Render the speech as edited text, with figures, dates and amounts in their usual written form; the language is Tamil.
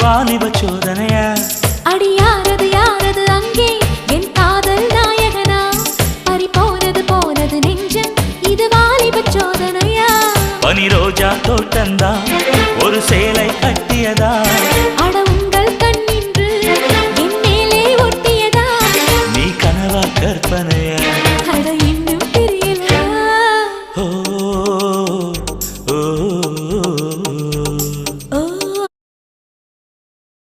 வாலிப சோதனையா அடி யாரது யாரது அங்கே என் காதல் நாயகனா பறி போனது நெஞ்சம் இது வாலிப சோதனையா பனி ரோஜா தோட்டந்தா ஒரு சேலை கட்டியதா